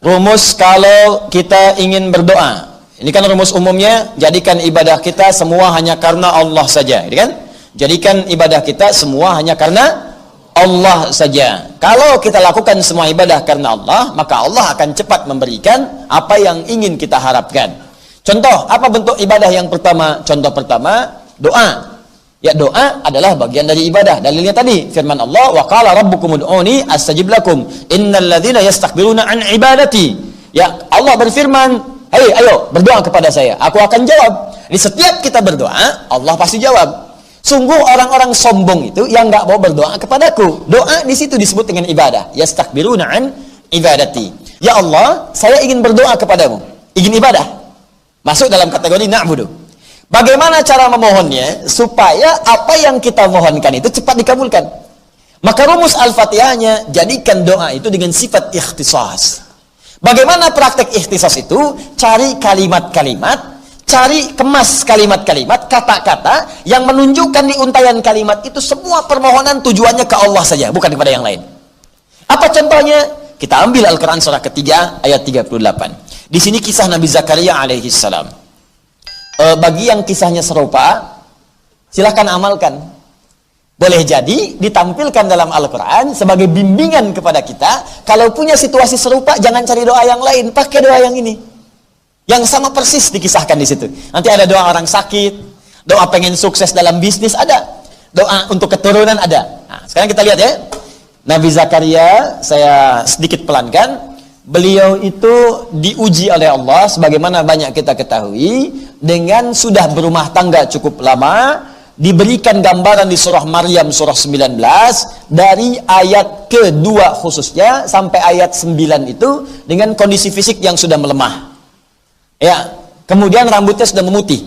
rumus kalau kita ingin berdoa. Ini kan rumus umumnya, jadikan ibadah kita semua hanya karena Allah saja, kan? Jadikan ibadah kita semua hanya karena Allah saja. Kalau kita lakukan semua ibadah karena Allah, maka Allah akan cepat memberikan apa yang ingin kita harapkan. Contoh, apa bentuk ibadah yang pertama? Contoh pertama, doa. Ya, doa adalah bagian dari ibadah. Dalilnya tadi, firman Allah, "Wa qala rabbukum ud'uni astajib lakum. Innal ladzina yastakbiruna an ibadati." Ya, Allah berfirman, "Hei, ayo berdoa kepada saya, aku akan jawab." Di setiap kita berdoa, Allah pasti jawab. Sungguh orang-orang sombong itu yang nggak mau berdoa kepadaku. Doa di situ disebut dengan ibadah. Yastakbiruna an ibadati. Ya Allah, saya ingin berdoa kepadamu. Ingin ibadah. Masuk dalam kategori na'budu. Bagaimana cara memohonnya supaya apa yang kita mohonkan itu cepat dikabulkan? Maka rumus Al-Fatihahnya, jadikan doa itu dengan sifat ikhtisas. Bagaimana praktek ikhtisas itu? Cari kalimat-kalimat, cari kemas kalimat-kalimat, kata-kata yang menunjukkan di untayan kalimat itu semua permohonan tujuannya ke Allah saja, bukan kepada yang lain. Apa contohnya? Kita ambil Al-Quran surah ketiga ayat 38. Di sini kisah Nabi Zakaria alaihi salam. Bagi yang kisahnya serupa, silahkan amalkan. Boleh jadi ditampilkan dalam Al-Quran sebagai bimbingan kepada kita. Kalau punya situasi serupa, jangan cari doa yang lain, pakai doa yang ini. Yang sama persis dikisahkan di situ. Nanti ada doa orang sakit, doa pengen sukses dalam bisnis ada, doa untuk keturunan ada. Nah, sekarang kita lihat ya. Nabi Zakaria, saya sedikit pelankan. Beliau itu diuji oleh Allah sebagaimana banyak kita ketahui dengan sudah berumah tangga cukup lama, diberikan gambaran di surah Maryam surah 19 dari ayat kedua khususnya sampai ayat 9 itu dengan kondisi fisik yang sudah melemah. Ya, kemudian rambutnya sudah memutih.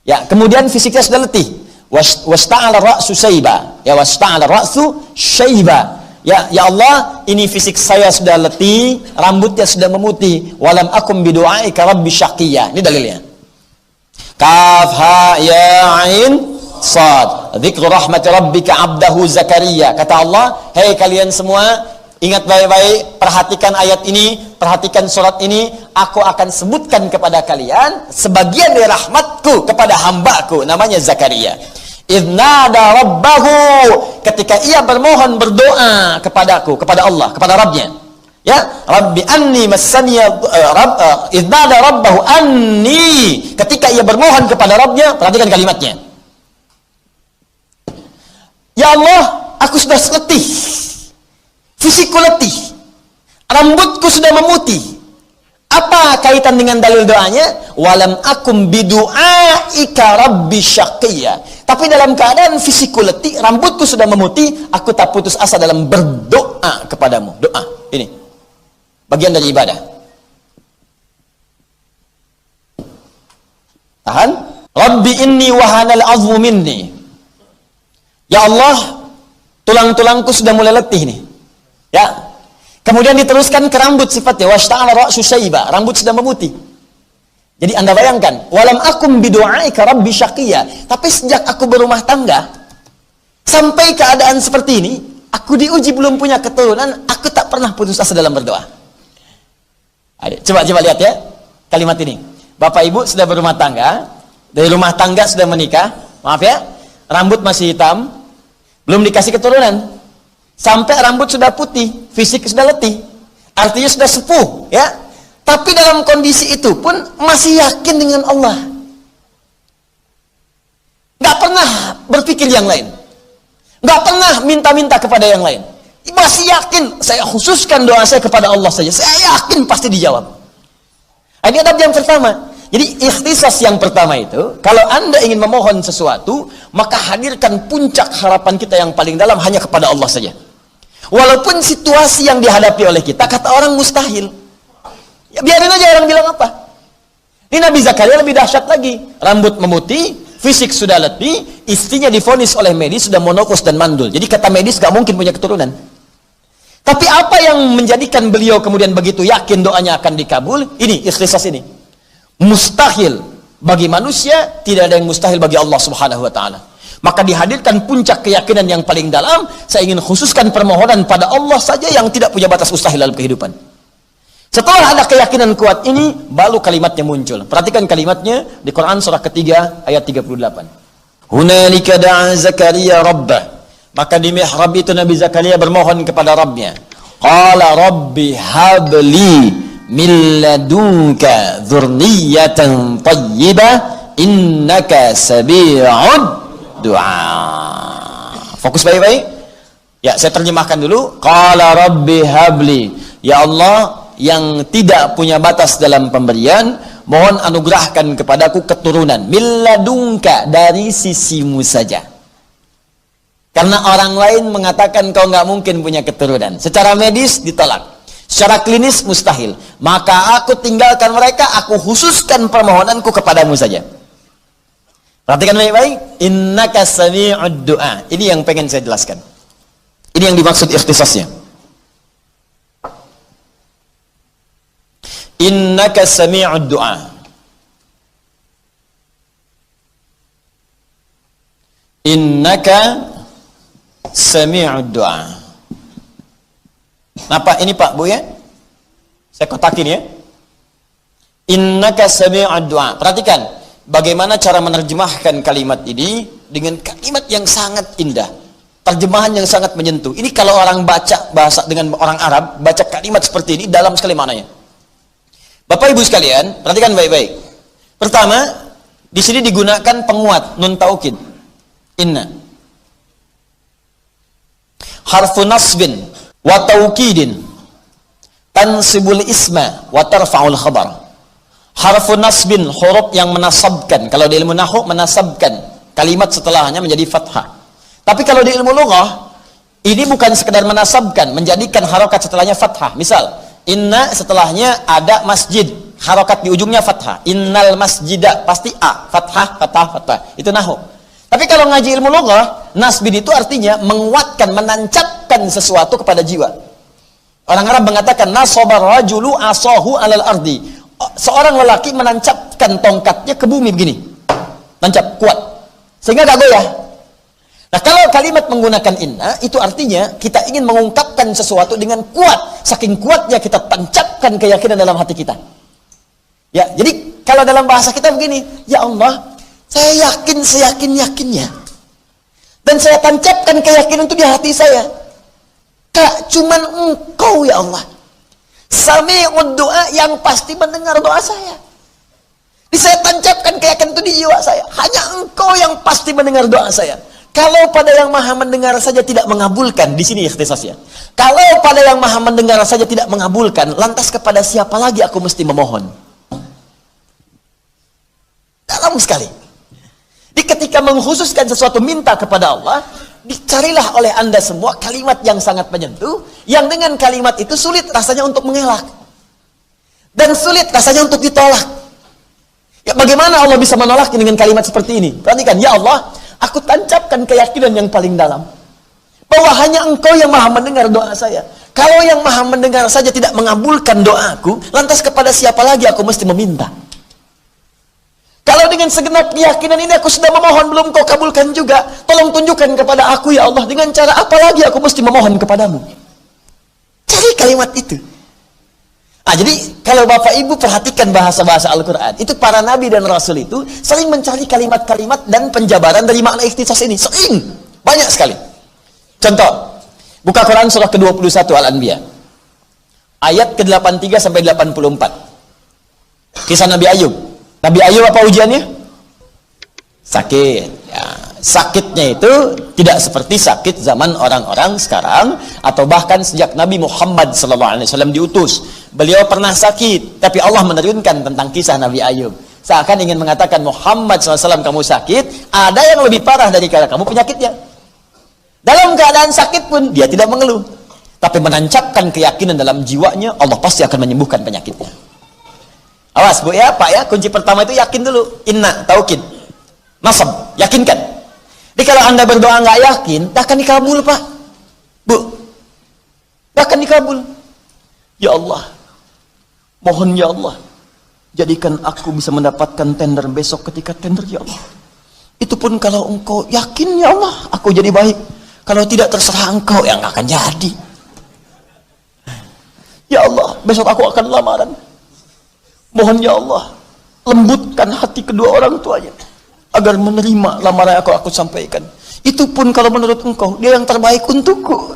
Ya, kemudian fisiknya sudah letih. Wasta'ala ra'su syaiba. Ya, wasta'ala ra'su syaiba. Ya, ya Allah, ini fisik saya sudah letih, rambutnya sudah memutih. Walam akum bidu'aika rabbi syaqiyya. Ini dalilnya. Kaf ha ya ain sad. Dzikru rahmati rabbika 'abdahu Zakaria. Kata Allah, "Hei kalian semua, ingat baik-baik, perhatikan ayat ini, perhatikan surat ini. Aku akan sebutkan kepada kalian sebagian dari rahmatku kepada hambaku, namanya Zakaria. Idnada rabbahu, ketika ia bermohon berdoa kepadaku, kepada Allah, kepada Rabbnya. Ya, Rabbi anni massaniya idnada rabbahu anni, ketika ia bermohon kepada Rabbnya, perhatikan kalimatnya. Ya Allah, aku sudah letih. Fisikku letih, rambutku sudah memutih. Apa kaitan dengan dalil doanya? Walam akum bidu'aika rabbi syaqiyya. Tapi dalam keadaan fisikku letih, rambutku sudah memutih, aku tak putus asa dalam berdoa kepadamu. Doa, ini bagian dari ibadah. Tahan. Rabbi inni wahanal azmu minni. Ya Allah, tulang-tulangku sudah mulai letih nih. Ya. Kemudian diteruskan ke rambut sifatnya, washta'ala ra'su syaiba, rambut sudah memutih. Jadi Anda bayangkan, walam akum bidu'aika rabbi syaqiyya. Tapi sejak aku berumah tangga sampai keadaan seperti ini, aku diuji belum punya keturunan, aku tak pernah putus asa dalam berdoa. Coba lihat ya kalimat ini. Bapak Ibu sudah berumah tangga, dari rumah tangga sudah menikah, maaf ya, rambut masih hitam, belum dikasih keturunan. Sampai rambut sudah putih, fisik sudah letih, artinya sudah sepuh, ya. Tapi dalam kondisi itu pun masih yakin dengan Allah. Nggak pernah berpikir yang lain, nggak pernah minta-minta kepada yang lain. Masih yakin, saya khususkan doa saya kepada Allah saja. Saya yakin pasti dijawab. Ini adab yang pertama. Jadi ikhtisas yang pertama itu, kalau Anda ingin memohon sesuatu, maka hadirkan puncak harapan kita yang paling dalam hanya kepada Allah saja. Walaupun situasi yang dihadapi oleh kita, kata orang mustahil. Ya biarin aja orang bilang apa. Ini Nabi Zakaria lebih dahsyat lagi. Rambut memutih, fisik sudah letih, istrinya divonis oleh medis sudah monopos dan mandul. Jadi kata medis gak mungkin punya keturunan. Tapi apa yang menjadikan beliau kemudian begitu yakin doanya akan dikabul? Ini ikhtisas ini. Mustahil bagi manusia, tidak ada yang mustahil bagi Allah Subhanahu wa taala. Maka dihadirkan puncak keyakinan yang paling dalam, saya ingin khususkan permohonan pada Allah saja yang tidak punya batas mustahil dalam kehidupan. Setelah ada keyakinan kuat ini, baru kalimatnya muncul. Perhatikan kalimatnya di Quran surah ketiga ayat 38. Hunalika da'a Zakaria rabbah. Maka di mihrab itu Nabi Zakaria bermohon kepada Rabbnya. Qala rabbi habli min ladunka dzurriyyatan thayyibah innaka sami'ud du'a. Fokus baik-baik. Ya, saya terjemahkan dulu. Qala rabbi habli. Ya Allah, yang tidak punya batas dalam pemberian, mohon anugerahkan kepadaku keturunan milladunka, dari sisimu saja. Karena orang lain mengatakan kau nggak mungkin punya keturunan. Secara medis ditolak, secara klinis mustahil. Maka aku tinggalkan mereka, aku khususkan permohonanku kepadamu saja. Perhatikan baik-baik. Innaka sami'ud du'a. Ini yang pengen saya jelaskan. Ini yang dimaksud ikhtisasnya. Innaka sami'ud du'a. Innaka sami'ud du'a. Napa ini Pak Bu ya? Saya kotakin ya. Innaka sami'ud du'a. Perhatikan bagaimana cara menerjemahkan kalimat ini dengan kalimat yang sangat indah. Terjemahan yang sangat menyentuh. Ini kalau orang baca bahasa dengan orang Arab, baca kalimat seperti ini dalam sekali maknanya. Bapak Ibu sekalian, perhatikan baik-baik. Pertama, di sini digunakan penguat nun taukid. Inna. Harfu nasbin wa taukidin tansibul isma wa tarfa'ul khabar. Harfu nasbin, huruf yang menasabkan. Kalau di ilmu nahwu menasabkan kalimat setelahnya menjadi fathah. Tapi kalau di ilmu lughah, ini bukan sekedar menasabkan, menjadikan harokat setelahnya fathah. Misal, inna setelahnya ada masjid, harokat di ujungnya fathah. Innal masjidah, pasti a, fathah, fathah, fathah. Itu nahwu. Tapi kalau ngaji ilmu lughah, nasbin itu artinya menguatkan, menancapkan sesuatu kepada jiwa. Orang Arab mengatakan nasabar rajulu asahu alal ardi. Seorang lelaki menancapkan tongkatnya ke bumi begini. Nancap, kuat. Sehingga gak goyah. Nah, kalau kalimat menggunakan inna, itu artinya kita ingin mengungkapkan sesuatu dengan kuat. Saking kuatnya kita tancapkan keyakinan dalam hati kita. Ya, jadi kalau dalam bahasa kita begini, ya Allah, saya yakin seyakin-yakinnya. Dan saya tancapkan keyakinan itu di hati saya. Kak, cuman Engkau ya Allah. Sami'ud du'a, yang pasti mendengar doa saya. Jadi saya tancapkan keyakinan itu di jiwa saya. Hanya Engkau yang pasti mendengar doa saya. Kalau pada yang maha mendengar saja tidak mengabulkan, di sini ikhtisasnya. Kalau pada yang maha mendengar saja tidak mengabulkan, lantas kepada siapa lagi aku mesti memohon? Dalam sekali. Di ketika mengkhususkan sesuatu minta kepada Allah, dicarilah oleh Anda semua kalimat yang sangat menyentuh, yang dengan kalimat itu sulit rasanya untuk mengelak. Dan sulit rasanya untuk ditolak. Ya, bagaimana Allah bisa menolak dengan kalimat seperti ini? Perhatikan, ya Allah, aku tancapkan keyakinan yang paling dalam bahwa hanya Engkau yang maha mendengar doa saya. Kalau yang maha mendengar saja tidak mengabulkan doaku, lantas kepada siapa lagi aku mesti meminta? Kalau dengan segenap keyakinan ini aku sudah memohon, belum Kau kabulkan juga, tolong tunjukkan kepada aku ya Allah, dengan cara apa lagi aku mesti memohon kepadamu? Cari kalimat itu. Jadi kalau Bapak Ibu perhatikan bahasa-bahasa Al-Quran, itu para Nabi dan Rasul itu sering mencari kalimat-kalimat dan penjabaran dari makna ikhtisas ini. Sering. Banyak sekali. Contoh, buka Quran surah ke-21 Al-Anbiya. Ayat ke-83 sampai 84. Kisah Nabi Ayub. Nabi Ayub apa ujiannya? Sakit. Ya, sakitnya itu tidak seperti sakit zaman orang-orang sekarang, atau bahkan sejak Nabi Muhammad SAW diutus. Beliau pernah sakit, tapi Allah menurunkan tentang kisah Nabi Ayub. Seakan ingin mengatakan, Muhammad SAW kamu sakit, ada yang lebih parah dari kamu penyakitnya. Dalam keadaan sakit pun dia tidak mengeluh, tapi menancapkan keyakinan dalam jiwanya, Allah pasti akan menyembuhkan penyakitnya. Awas Bu ya, Pak ya, kunci pertama itu yakin dulu. Inna, taukid, nasab, yakinkan. Jadi kalau Anda berdoa nggak yakin, tak akan dikabul Pak, Bu, tak akan dikabul. Ya Allah, mohon ya Allah, jadikan aku bisa mendapatkan tender besok ketika tender ya Allah. Itu pun kalau Engkau yakin ya Allah, aku jadi baik. Kalau tidak, terserah Engkau, yang nggak akan jadi. Ya Allah, besok aku akan lamaran. Mohon ya Allah, lembutkan hati kedua orang tuanya agar menerima lamaran yang aku sampaikan. Itu pun kalau menurut engkau, dia yang terbaik untukku.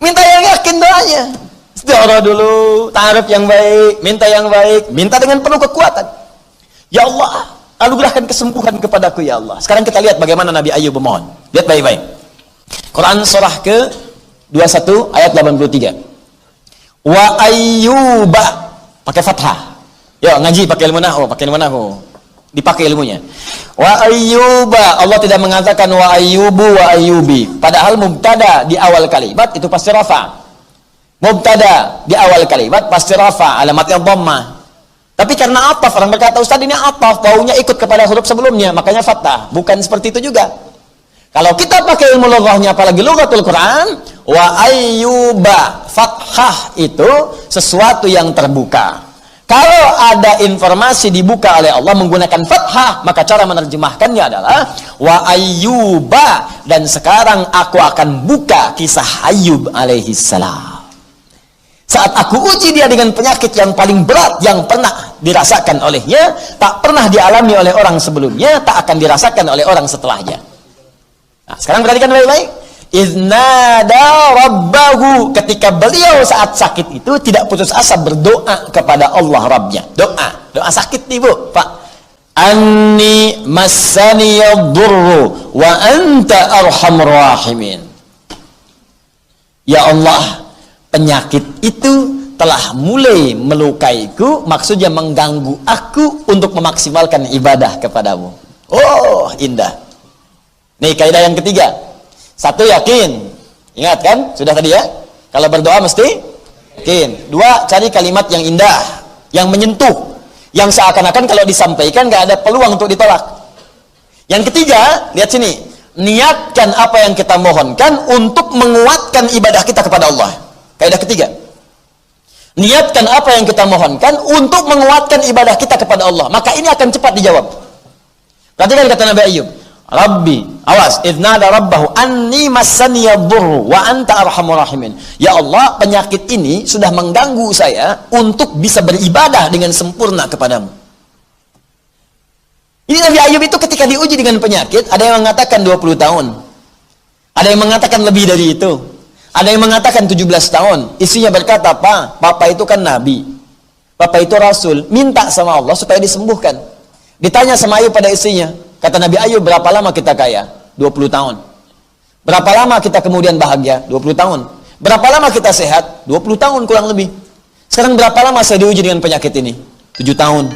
Minta yang yakin doanya. Istighfar dulu, ta'aruf yang baik, minta yang baik, minta dengan penuh kekuatan. Ya Allah, anugerahkan kesembuhan kepadaku ya Allah. Sekarang kita lihat bagaimana Nabi Ayub memohon. Lihat baik-baik. Quran surah ke 21 ayat 83. Wa ayyuba, pakai fathah. Yuk ngaji pakai ilmu nahwu, pakai ilmu nahwu. Dipakai ilmunya. Wa ayyuba, Allah tidak mengatakan wa ayyubu wa ayyubi. Padahal mubtada di awal kalimat itu pasti rafa. Mubtada di awal kalimat pasti rafa, alamatnya dhammah. Tapi karena ataf, orang berkata Ustaz ini ataf, baunya ikut kepada huruf sebelumnya, makanya fathah. Bukan seperti itu juga. Kalau kita pakai ilmu lughahnya, apalagi lughatul Quran, wa ayyuba, fathah itu sesuatu yang terbuka. Kalau ada informasi dibuka oleh Allah menggunakan fathah, maka cara menerjemahkannya adalah wa ayyuba, dan sekarang aku akan buka kisah Ayub alaihi salam. Saat aku uji dia dengan penyakit yang paling berat yang pernah dirasakan olehnya, tak pernah dialami oleh orang sebelumnya, tak akan dirasakan oleh orang setelahnya. Nah, sekarang perhatikan baik-baik. Iznada rabbahu, ketika beliau saat sakit itu tidak putus asa berdoa kepada Allah Rabbnya. Doa sakit nih Bu, Pak. Anni massani yadurru wa anta arhamur rahimin. Ya Allah, penyakit itu telah mulai melukaiku, maksudnya mengganggu aku untuk memaksimalkan ibadah kepadamu. Oh, indah. Nih kaidah yang ketiga. Satu, yakin. Ingat kan? Sudah tadi ya? Kalau berdoa mesti yakin. Dua, cari kalimat yang indah, yang menyentuh, yang seakan-akan kalau disampaikan gak ada peluang untuk ditolak. Yang ketiga, lihat sini. Niatkan apa yang kita mohonkan untuk menguatkan ibadah kita kepada Allah. Kaidah ketiga. Niatkan apa yang kita mohonkan untuk menguatkan ibadah kita kepada Allah. Maka ini akan cepat dijawab. Perhatikan kata Nabi Ayub. Rabbi, awas, idnada rabbahu anni massani yadurru wa anta arhamur rahimin. Ya Allah, penyakit ini sudah mengganggu saya untuk bisa beribadah dengan sempurna kepadamu. Ini Nabi Ayub itu ketika diuji dengan penyakit, ada yang mengatakan 20 tahun. Ada yang mengatakan lebih dari itu. Ada yang mengatakan 17 tahun. Istrinya berkata, Papa itu kan Nabi. Papa itu Rasul. Minta sama Allah supaya disembuhkan. Ditanya sama Ayub pada istrinya. Kata Nabi Ayub, berapa lama kita kaya? 20 tahun. Berapa lama kita kemudian bahagia? 20 tahun. Berapa lama kita sehat? 20 tahun kurang lebih. Sekarang berapa lama saya diuji dengan penyakit ini? 7 tahun.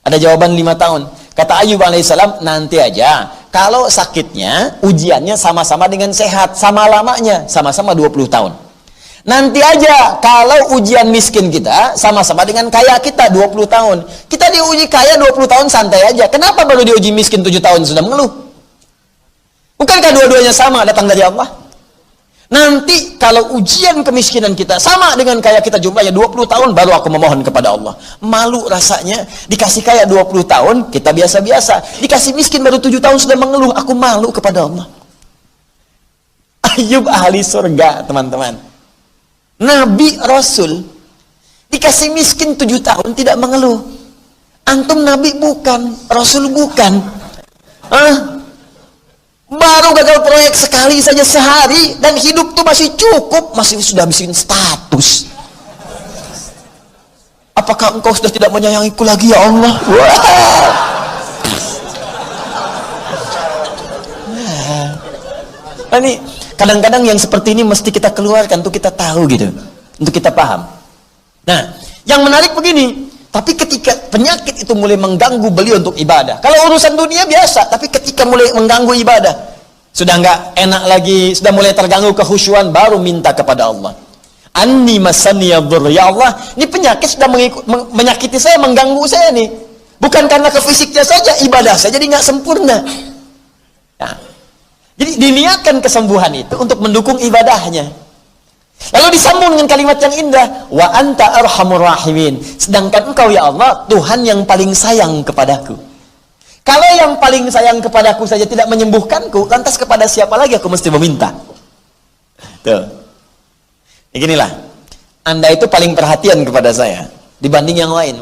Ada jawaban 5 tahun. Kata Ayub alaihissalam, nanti aja. Kalau sakitnya, ujiannya sama-sama dengan sehat. Sama lamanya, sama-sama 20 tahun. Nanti aja kalau ujian miskin kita sama-sama dengan kaya kita 20 tahun. Kita diuji kaya 20 tahun santai aja. Kenapa baru diuji miskin 7 tahun sudah mengeluh? Bukankah dua-duanya sama datang dari Allah? Nanti kalau ujian kemiskinan kita sama dengan kaya kita jumlahnya 20 tahun baru aku memohon kepada Allah. Malu rasanya dikasih kaya 20 tahun kita biasa-biasa. Dikasih miskin baru 7 tahun sudah mengeluh. Aku malu kepada Allah. Ayub ahli surga teman-teman. Nabi Rasul dikasih miskin 7 tahun tidak mengeluh. Antum Nabi bukan, Rasul bukan. Baru gagal proyek sekali saja sehari dan hidup tuh masih cukup, masih sudah bikin status. Apakah engkau sudah tidak menyayangiku lagi ya Allah? Ini kadang-kadang yang seperti ini mesti kita keluarkan untuk kita tahu gitu, untuk kita paham. Nah, yang menarik begini, tapi ketika penyakit itu mulai mengganggu beliau untuk ibadah. Kalau urusan dunia biasa, tapi ketika mulai mengganggu ibadah, sudah nggak enak lagi, sudah mulai terganggu kehusyuan, baru minta kepada Allah. Anni massani yadurru, ya Allah, ini penyakit sudah menyakiti saya, mengganggu saya nih. Bukan karena ke fisiknya saja, ibadah saya jadi nggak sempurna. Nah, jadi diniatkan kesembuhan itu untuk mendukung ibadahnya. Lalu disambung dengan kalimat yang indah, wa anta arhamur rahimin. Sedangkan engkau ya Allah, Tuhan yang paling sayang kepadaku. Kalau yang paling sayang kepadaku saja tidak menyembuhkanku, lantas kepada siapa lagi aku mesti meminta? Tuh. Beginilah, Anda itu paling perhatian kepada saya dibanding yang lain.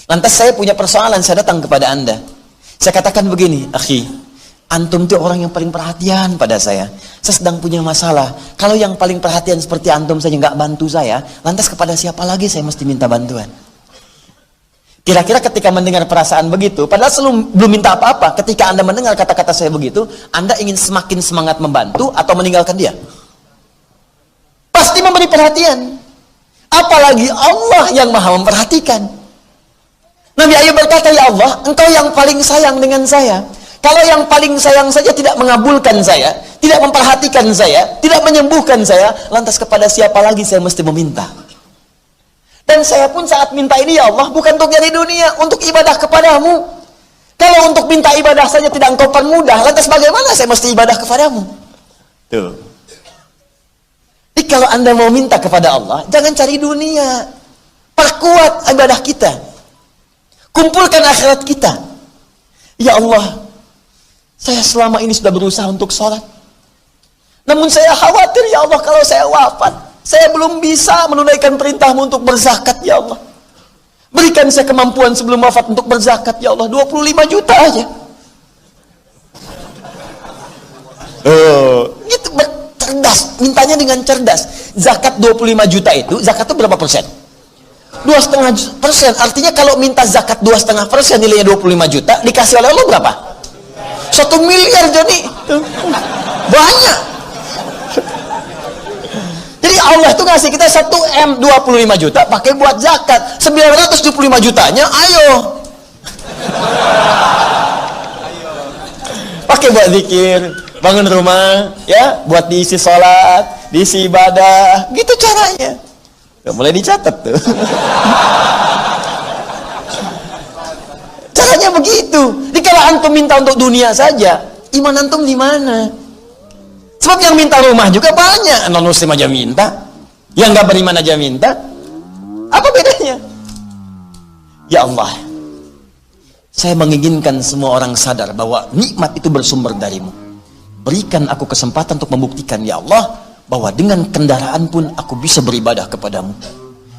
Lantas saya punya persoalan, saya datang kepada Anda. Saya katakan begini, akhi, antum itu orang yang paling perhatian pada saya. Saya sedang punya masalah. Kalau yang paling perhatian seperti antum saja nggak bantu saya, lantas kepada siapa lagi saya mesti minta bantuan? Kira-kira ketika mendengar perasaan begitu, padahal belum minta apa-apa, ketika Anda mendengar kata-kata saya begitu, Anda ingin semakin semangat membantu atau meninggalkan dia? Pasti memberi perhatian. Apalagi Allah yang maha memperhatikan. Nabi Ayub berkata, ya Allah, engkau yang paling sayang dengan saya. Kalau yang paling sayang saja tidak mengabulkan saya, tidak memperhatikan saya, tidak menyembuhkan saya, lantas kepada siapa lagi saya mesti meminta? Dan saya pun saat minta ini, ya Allah, bukan untuk nyari dunia, untuk ibadah kepadamu. Kalau untuk minta ibadah saja tidak engkau permudah, lantas bagaimana saya mesti ibadah kepadamu? Tuh. Jadi kalau Anda mau minta kepada Allah, jangan cari dunia. Perkuat ibadah kita. Kumpulkan akhirat kita. Ya Allah, saya selama ini sudah berusaha untuk sholat. Namun saya khawatir, ya Allah, kalau saya wafat, saya belum bisa menunaikan perintahmu untuk berzakat, ya Allah. Berikan saya kemampuan sebelum wafat untuk berzakat, ya Allah. 25 juta aja. Gitu, cerdas. Mintanya dengan cerdas. Zakat 25 juta itu, zakat itu berapa persen? 2,5%. Artinya kalau minta zakat 2,5% nilainya 25 juta, dikasih oleh Allah berapa? 1 miliar, Joni. Banyak. Jadi Allah itu ngasih kita 1 M 25 juta pakai buat zakat. 975 jutanya ayo. Pakai buat zikir, bangun rumah, ya, buat diisi sholat, diisi ibadah. Gitu caranya. Udah mulai dicatat tuh. Caranya begitu. Jadi kalau antum minta untuk dunia saja, iman antum di mana? Sebab yang minta rumah juga banyak. Non-muslim aja minta. Yang nggak beriman aja minta. Apa bedanya? Ya Allah, saya menginginkan semua orang sadar bahwa nikmat itu bersumber darimu. Berikan aku kesempatan untuk membuktikan, ya Allah, bahwa dengan kendaraan pun aku bisa beribadah kepadamu.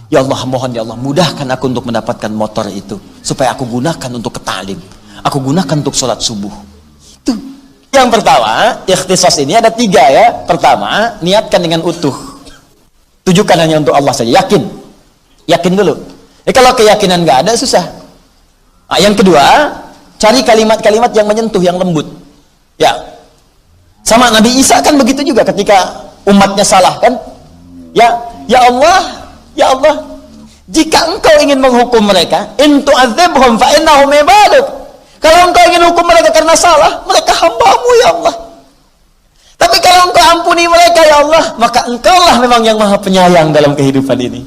Ya Allah, mohon ya Allah, mudahkan aku untuk mendapatkan motor itu, supaya aku gunakan untuk ke ta'lim, aku gunakan untuk sholat subuh. Itu. Yang pertama, ikhtisas ini ada 3 ya. Pertama, niatkan dengan utuh. Tujukan hanya untuk Allah saja. Yakin. Yakin dulu. Kalau keyakinan nggak ada, susah. Nah, yang kedua, cari kalimat-kalimat yang menyentuh, yang lembut. Ya. Sama Nabi Isa kan begitu juga ketika umatnya salah kan. Ya Allah, ya Allah, jika engkau ingin menghukum mereka, in tu'adzibhum fa innahum ibaduk. Kalau engkau ingin hukum mereka karena salah, mereka hamba-Mu, ya Allah. Tapi kalau engkau ampuni mereka, ya Allah, maka engkaulah memang yang maha penyayang dalam kehidupan ini.